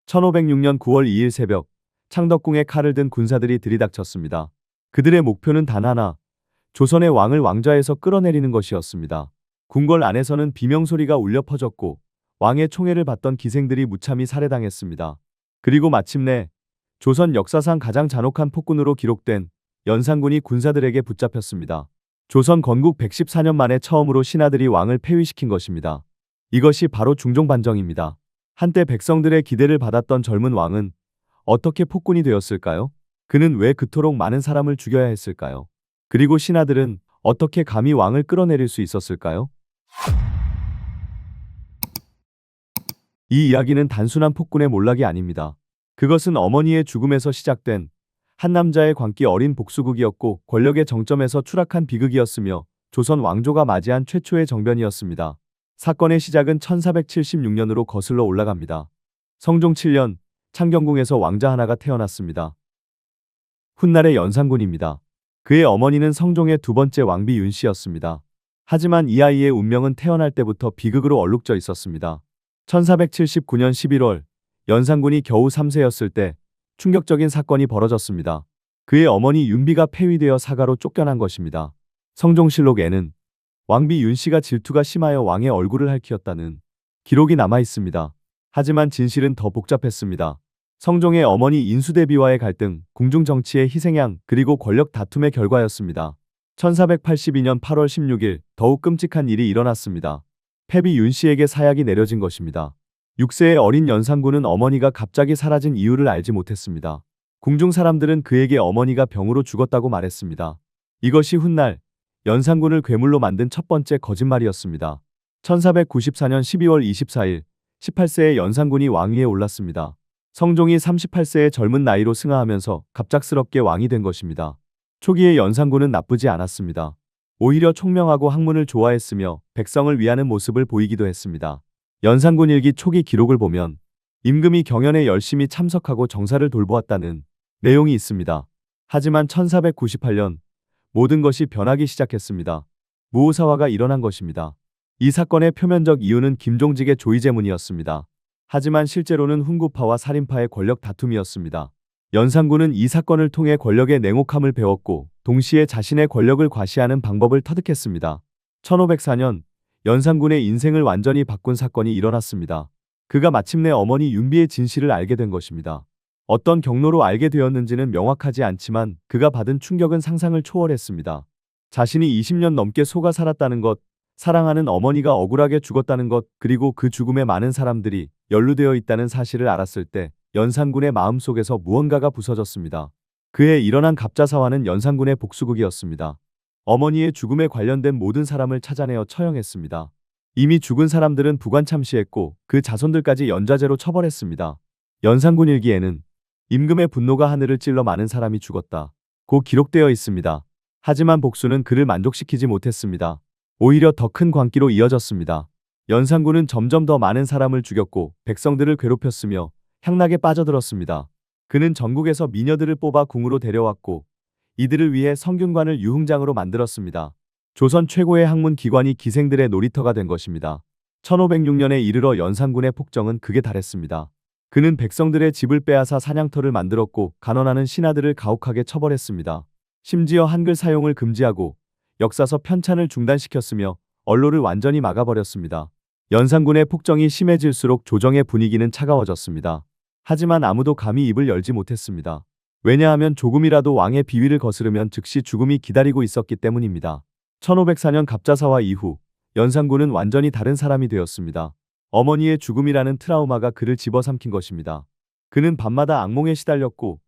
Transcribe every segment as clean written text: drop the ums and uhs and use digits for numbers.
1506년 9월 2일 새벽, 창덕궁에 칼을 든 군사들이 들이닥쳤습니다. 그들의 목표는 단 하나, 조선의 왕을 왕좌에서 끌어내리는 것이었습니다. 궁궐 안에서는 비명소리가 울려 퍼졌고 왕의 총애를 받던 기생들이 무참히 살해당했습니다. 그리고 마침내 조선 역사상 가장 잔혹한 폭군으로 기록된 연산군이 군사들에게 붙잡혔습니다. 조선 건국 114년 만에 처음으로 신하들이 왕을 폐위시킨 것입니다. 이것이 바로 중종반정입니다. 한때 백성들의 기대를 받았던 젊은 왕은 어떻게 폭군이 되었을까요? 그는 왜 그토록 많은 사람을 죽여야 했을까요? 그리고 신하들은 어떻게 감히 왕을 끌어내릴 수 있었을까요? 이 이야기는 단순한 폭군의 몰락이 아닙니다. 그것은 어머니의 죽음에서 시작된 한 남자의 광기 어린 복수극이었고 권력의 정점에서 추락한 비극이었으며 조선 왕조가 맞이한 최초의 정변이었습니다. 사건의 시작은 1476년으로 거슬러 올라갑니다. 성종 7년, 창경궁에서 왕자 하나가 태어났습니다. 훗날의 연산군입니다. 그의 어머니는 성종의 두 번째 왕비 윤씨였습니다. 하지만 이 아이의 운명은 태어날 때부터 비극으로 얼룩져 있었습니다. 1479년 11월, 연산군이 겨우 3세였을 때 충격적인 사건이 벌어졌습니다. 그의 어머니 윤비가 폐위되어 사가로 쫓겨난 것입니다. 성종실록에는 왕비 윤씨가 질투가 심하여 왕의 얼굴을 핥히었다는 기록이 남아 있습니다. 하지만 진실은 더 복잡했습니다. 성종의 어머니 인수대비와의 갈등, 궁중 정치의 희생양, 그리고 권력 다툼의 결과였습니다. 1482년 8월 16일 더욱 끔찍한 일이 일어났습니다. 패비 윤씨에게 사약이 내려진 것입니다. 6세의 어린 연산군은 어머니가 갑자기 사라진 이유를 알지 못했습니다. 궁중 사람들은 그에게 어머니가 병으로 죽었다고 말했습니다. 이것이 훗날 연산군을 괴물로 만든 첫 번째 거짓말이었습니다. 1494년 12월 24일 18세의 연산군이 왕위에 올랐습니다. 성종이 38세의 젊은 나이로 승하하면서 갑작스럽게 왕이 된 것입니다. 초기의 연산군은 나쁘지 않았습니다. 오히려 총명하고 학문을 좋아했으며 백성을 위하는 모습을 보이기도 했습니다. 연산군 일기 초기 기록을 보면 임금이 경연에 열심히 참석하고 정사를 돌보았다는 내용이 있습니다. 하지만 1498년 모든 것이 변하기 시작했습니다. 무오사화가 일어난 것입니다. 이 사건의 표면적 이유는 김종직의 조의제문이었습니다. 하지만 실제로는 훈구파와 살인파의 권력 다툼이었습니다. 연산군은 이 사건을 통해 권력의 냉혹함을 배웠고 동시에 자신의 권력을 과시하는 방법을 터득했습니다. 1504년 연산군의 인생을 완전히 바꾼 사건이 일어났습니다. 그가 마침내 어머니 윤비의 진실을 알게 된 것입니다. 어떤 경로로 알게 되었는지는 명확하지 않지만 그가 받은 충격은 상상을 초월했습니다. 자신이 20년 넘게 속아 살았다는 것, 사랑하는 어머니가 억울하게 죽었다는 것, 그리고 그 죽음에 많은 사람들이 연루되어 있다는 사실을 알았을 때 연산군의 마음속에서 무언가가 부서졌습니다. 그에 일어난 갑자사화는 연산군의 복수극이었습니다. 어머니의 죽음에 관련된 모든 사람을 찾아내어 처형했습니다. 이미 죽은 사람들은 부관참시했고 그 자손들까지 연좌제로 처벌했습니다. 연산군 일기에는 임금의 분노가 하늘을 찔러 많은 사람이 죽었다고 기록되어 있습니다. 하지만 복수는 그를 만족시키지 못했습니다. 오히려 더 큰 광기로 이어졌습니다. 연산군은 점점 더 많은 사람을 죽였고 백성들을 괴롭혔으며 향락에 빠져들었습니다. 그는 전국에서 미녀들을 뽑아 궁으로 데려왔고 이들을 위해 성균관을 유흥장으로 만들었습니다. 조선 최고의 학문 기관이 기생들의 놀이터가 된 것입니다. 1506년에 이르러 연산군의 폭정은 극에 달했습니다. 그는 백성들의 집을 빼앗아 사냥터를 만들었고 간언하는 신하들을 가혹하게 처벌했습니다. 심지어 한글 사용을 금지하고 역사서 편찬을 중단시켰으며 언로를 완전히 막아버렸습니다. 연산군의 폭정이 심해질수록 조정의 분위기는 차가워졌습니다. 하지만 아무도 감히 입을 열지 못했습니다. 왜냐하면 조금이라도 왕의 비위를 거스르면 즉시 죽음이 기다리고 있었기 때문입니다. 1504년 갑자사화 이후 연산군은 완전히 다른 사람이 되었습니다. 어머니의 죽음이라는 트라우마가 그를 집어삼킨 것입니다. 그는 밤마다 악몽에 시달렸고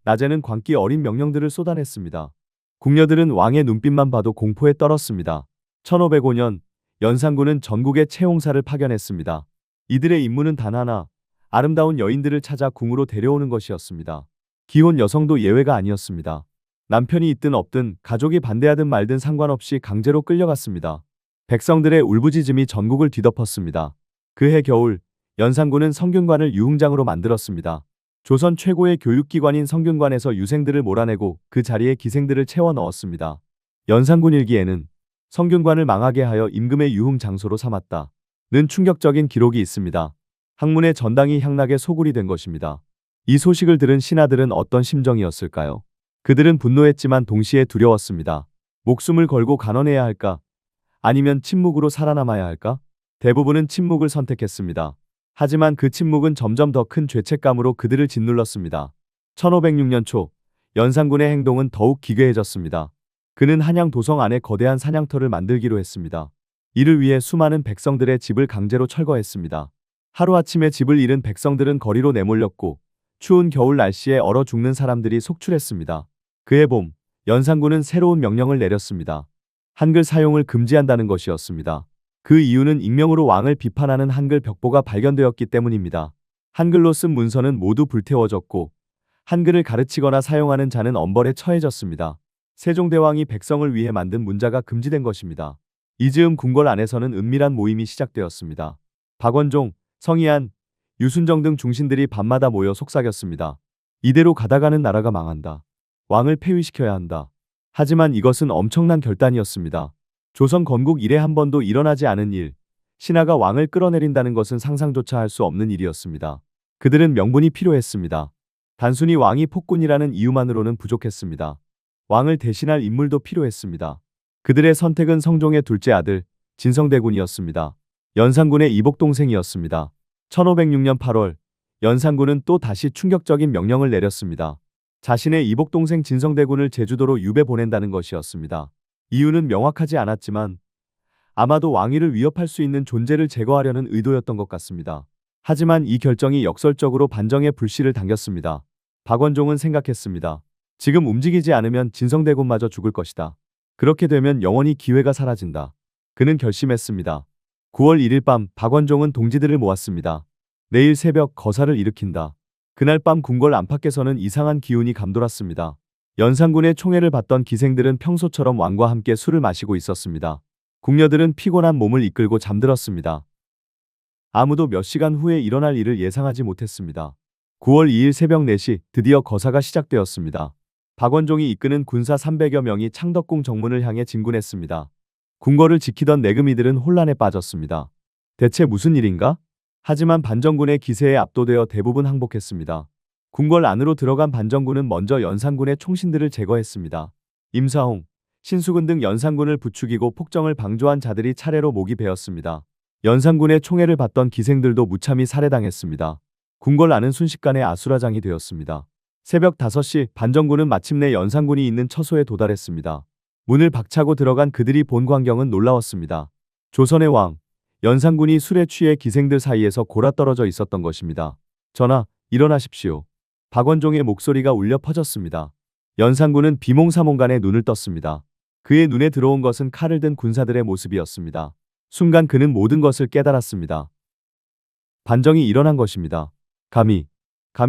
낮에는 광기 어린 명령들을 쏟아냈습니다. 궁녀들은 왕의 눈빛만 봐도 공포에 떨었습니다. 1505년 연산군은 전국에 채홍사를 파견했습니다. 이들의 임무는 단 하나, 아름다운 여인들을 찾아 궁으로 데려오는 것이었습니다. 기혼 여성도 예외가 아니었습니다. 남편이 있든 없든 가족이 반대하든 말든 상관없이 강제로 끌려갔습니다. 백성들의 울부짖음이 전국을 뒤덮었습니다. 그해 겨울 연산군은 성균관을 유흥장으로 만들었습니다. 조선 최고의 교육기관인 성균관에서 유생들을 몰아내고 그 자리에 기생들을 채워 넣었습니다. 연산군 일기에는 성균관을 망하게 하여 임금의 유흥 장소로 삼았다는 충격적인 기록이 있습니다. 학문의 전당이 향락의 소굴이 된 것입니다. 이 소식을 들은 신하들은 어떤 심정이었을까요? 그들은 분노했지만 동시에 두려웠습니다. 목숨을 걸고 간언해야 할까? 아니면 침묵으로 살아남아야 할까? 대부분은 침묵을 선택했습니다. 하지만 그 침묵은 점점 더 큰 죄책감으로 그들을 짓눌렀습니다. 1506년 초, 연산군의 행동은 더욱 기괴해졌습니다. 그는 한양 도성 안에 거대한 사냥터를 만들기로 했습니다. 이를 위해 수많은 백성들의 집을 강제로 철거했습니다. 하루아침에 집을 잃은 백성들은 거리로 내몰렸고 추운 겨울 날씨에 얼어 죽는 사람들이 속출했습니다. 그해 봄, 연산군은 새로운 명령을 내렸습니다. 한글 사용을 금지한다는 것이었습니다. 그 이유는 익명으로 왕을 비판하는 한글 벽보가 발견되었기 때문입니다. 한글로 쓴 문서는 모두 불태워졌고 한글을 가르치거나 사용하는 자는 엄벌에 처해졌습니다. 세종대왕이 백성을 위해 만든 문자가 금지된 것입니다. 이즈음 궁궐 안에서는 은밀한 모임이 시작되었습니다. 박원종, 성희안, 유순정 등 중신들이 밤마다 모여 속삭였습니다. 이대로 가다가는 나라가 망한다. 왕을 폐위시켜야 한다. 하지만 이것은 엄청난 결단이었습니다. 조선 건국 이래 한 번도 일어나지 않은 일, 신하가 왕을 끌어내린다는 것은 상상조차 할 수 없는 일이었습니다. 그들은 명분이 필요했습니다. 단순히 왕이 폭군이라는 이유만으로는 부족했습니다. 왕을 대신할 인물도 필요했습니다. 그들의 선택은 성종의 둘째 아들 진성대군이었습니다. 연산군의 이복동생이었습니다. 1506년 8월, 연산군은 또 다시 충격적인 명령을 내렸습니다. 자신의 이복동생 진성대군을 제주도로 유배 보낸다는 것이었습니다. 이유는 명확하지 않았지만 아마도 왕위를 위협할 수 있는 존재를 제거하려는 의도였던 것 같습니다. 하지만 이 결정이 역설적으로 반정의 불씨를 당겼습니다. 박원종은 생각했습니다. 지금 움직이지 않으면 진성대군마저 죽을 것이다. 그렇게 되면 영원히 기회가 사라진다. 그는 결심했습니다. 9월 1일 밤 박원종은 동지들을 모았습니다. 내일 새벽 거사를 일으킨다. 그날 밤 궁궐 안팎에서는 이상한 기운이 감돌았습니다. 연산군의 총애를 받던 기생들은 평소처럼 왕과 함께 술을 마시고 있었습니다. 궁녀들은 피곤한 몸을 이끌고 잠들었습니다. 아무도 몇 시간 후에 일어날 일을 예상하지 못했습니다. 9월 2일 새벽 4시 드디어 거사가 시작되었습니다. 박원종이 이끄는 군사 300여 명이 창덕궁 정문을 향해 진군했습니다. 궁궐을 지키던 내금이들은 혼란에 빠졌습니다. 대체 무슨 일인가? 하지만 반정군의 기세에 압도되어 대부분 항복했습니다. 궁궐 안으로 들어간 반정군은 먼저 연산군의 총신들을 제거했습니다. 임사홍, 신수근 등 연산군을 부추기고 폭정을 방조한 자들이 차례로 목이 베었습니다. 연산군의 총애를 받던 기생들도 무참히 살해당했습니다. 궁궐 안은 순식간에 아수라장이 되었습니다. 새벽 5시 반정군은 마침내 연산군이 있는 처소에 도달했습니다. 문을 박차고 들어간 그들이 본 광경은 놀라웠습니다. 조선의 왕, 연산군이 술에 취해 기생들 사이에서 골아떨어져 있었던 것입니다. 전하, 일어나십시오. 박원종의 목소리가 울려 퍼졌습니다. 연산군은 비몽사몽간에 눈을 떴습니다. 그의 눈에 들어온 것은 칼을 든 군사들의 모습이었습니다. 순간 그는 모든 것을 깨달았습니다. 반정이 일어난 것입니다. 감히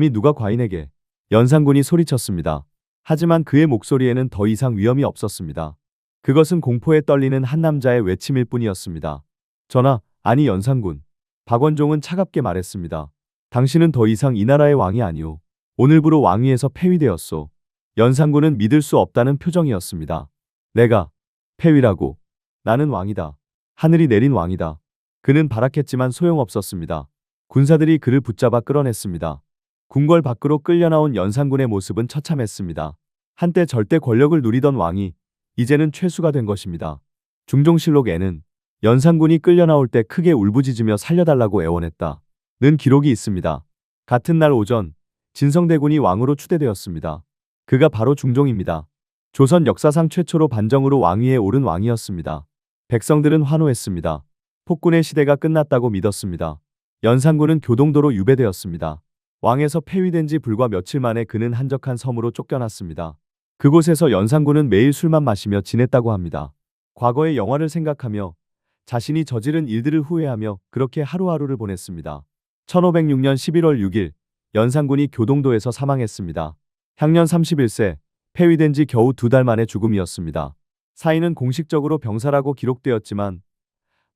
누가 과인에게. 연산군이 소리쳤습니다. 하지만 그의 목소리에는 더 이상 위험이 없었습니다. 그것은 공포에 떨리는 한 남자의 외침일 뿐이었습니다. 전하, 아니 연산군. 박원종은 차갑게 말했습니다. 당신은 더 이상 이 나라의 왕이 아니오. 오늘부로 왕위에서 폐위되었소. 연산군은 믿을 수 없다는 표정이었습니다. 내가 폐위라고. 나는 왕이다. 하늘이 내린 왕이다. 그는 발악했지만 소용없었습니다. 군사들이 그를 붙잡아 끌어냈습니다. 궁궐 밖으로 끌려나온 연산군의 모습은 처참했습니다. 한때 절대 권력을 누리던 왕이 이제는 최수가 된 것입니다. 중종실록에는 연산군이 끌려나올 때 크게 울부짖으며 살려달라고 애원했다. 는 기록이 있습니다. 같은 날 오전 진성대군이 왕으로 추대되었습니다. 그가 바로 중종입니다. 조선 역사상 최초로 반정으로 왕위에 오른 왕이었습니다. 백성들은 환호했습니다. 폭군의 시대가 끝났다고 믿었습니다. 연산군은 교동도로 유배되었습니다. 왕에서 폐위된 지 불과 며칠 만에 그는 한적한 섬으로 쫓겨났습니다. 그곳에서 연산군은 매일 술만 마시며 지냈다고 합니다. 과거의 영화를 생각하며 자신이 저지른 일들을 후회하며 그렇게 하루하루를 보냈습니다. 1506년 11월 6일 연산군이 교동도에서 사망했습니다. 향년 31세, 폐위된 지 겨우 2달 만의 죽음이었습니다. 사인은 공식적으로 병사라고 기록되었지만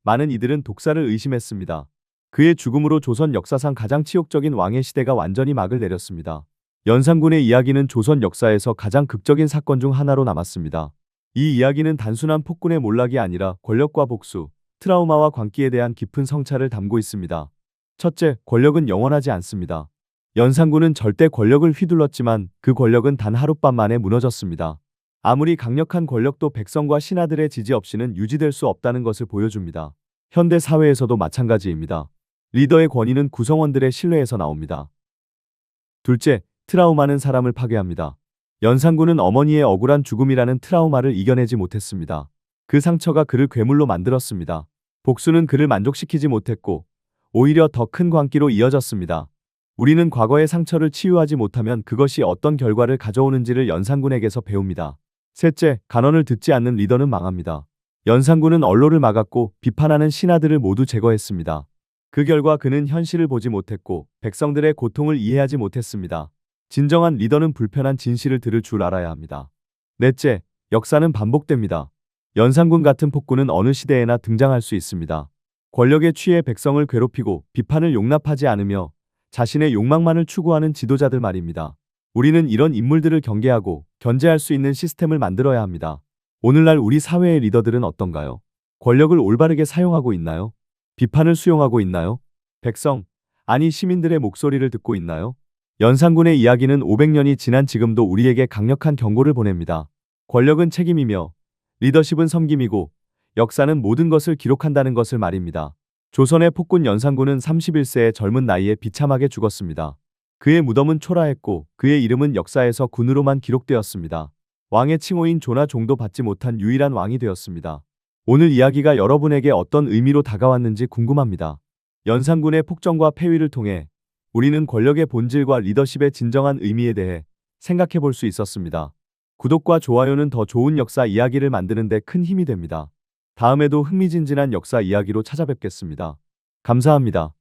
많은 이들은 독사를 의심했습니다. 그의 죽음으로 조선 역사상 가장 치욕적인 왕의 시대가 완전히 막을 내렸습니다. 연산군의 이야기는 조선 역사에서 가장 극적인 사건 중 하나로 남았습니다. 이 이야기는 단순한 폭군의 몰락이 아니라 권력과 복수, 트라우마와 광기에 대한 깊은 성찰을 담고 있습니다. 첫째, 권력은 영원하지 않습니다. 연산군은 절대 권력을 휘둘렀지만 그 권력은 단 하룻밤 만에 무너졌습니다. 아무리 강력한 권력도 백성과 신하들의 지지 없이는 유지될 수 없다는 것을 보여줍니다. 현대 사회에서도 마찬가지입니다. 리더의 권위는 구성원들의 신뢰에서 나옵니다. 둘째, 트라우마는 사람을 파괴합니다. 연산군은 어머니의 억울한 죽음이라는 트라우마를 이겨내지 못했습니다. 그 상처가 그를 괴물로 만들었습니다. 복수는 그를 만족시키지 못했고 오히려 더 큰 광기로 이어졌습니다. 우리는 과거의 상처를 치유하지 못하면 그것이 어떤 결과를 가져오는지를 연산군에게서 배웁니다. 셋째, 간언을 듣지 않는 리더는 망합니다. 연산군은 언론을 막았고 비판하는 신하들을 모두 제거했습니다. 그 결과 그는 현실을 보지 못했고 백성들의 고통을 이해하지 못했습니다. 진정한 리더는 불편한 진실을 들을 줄 알아야 합니다. 넷째, 역사는 반복됩니다. 연산군 같은 폭군은 어느 시대에나 등장할 수 있습니다. 권력에 취해 백성을 괴롭히고 비판을 용납하지 않으며 자신의 욕망만을 추구하는 지도자들 말입니다. 우리는 이런 인물들을 경계하고 견제할 수 있는 시스템을 만들어야 합니다. 오늘날 우리 사회의 리더들은 어떤가요? 권력을 올바르게 사용하고 있나요? 비판을 수용하고 있나요? 백성, 아니 시민들의 목소리를 듣고 있나요? 연산군의 이야기는 500년이 지난 지금도 우리에게 강력한 경고를 보냅니다. 권력은 책임이며 리더십은 섬김이고 역사는 모든 것을 기록한다는 것을 말입니다. 조선의 폭군 연산군은 31세의 젊은 나이에 비참하게 죽었습니다. 그의 무덤은 초라했고 그의 이름은 역사에서 군으로만 기록되었습니다. 왕의 칭호인 조나 종도 받지 못한 유일한 왕이 되었습니다. 오늘 이야기가 여러분에게 어떤 의미로 다가왔는지 궁금합니다. 연산군의 폭정과 폐위를 통해 우리는 권력의 본질과 리더십의 진정한 의미에 대해 생각해 볼 수 있었습니다. 구독과 좋아요는 더 좋은 역사 이야기를 만드는 데 큰 힘이 됩니다. 다음에도 흥미진진한 역사 이야기로 찾아뵙겠습니다. 감사합니다.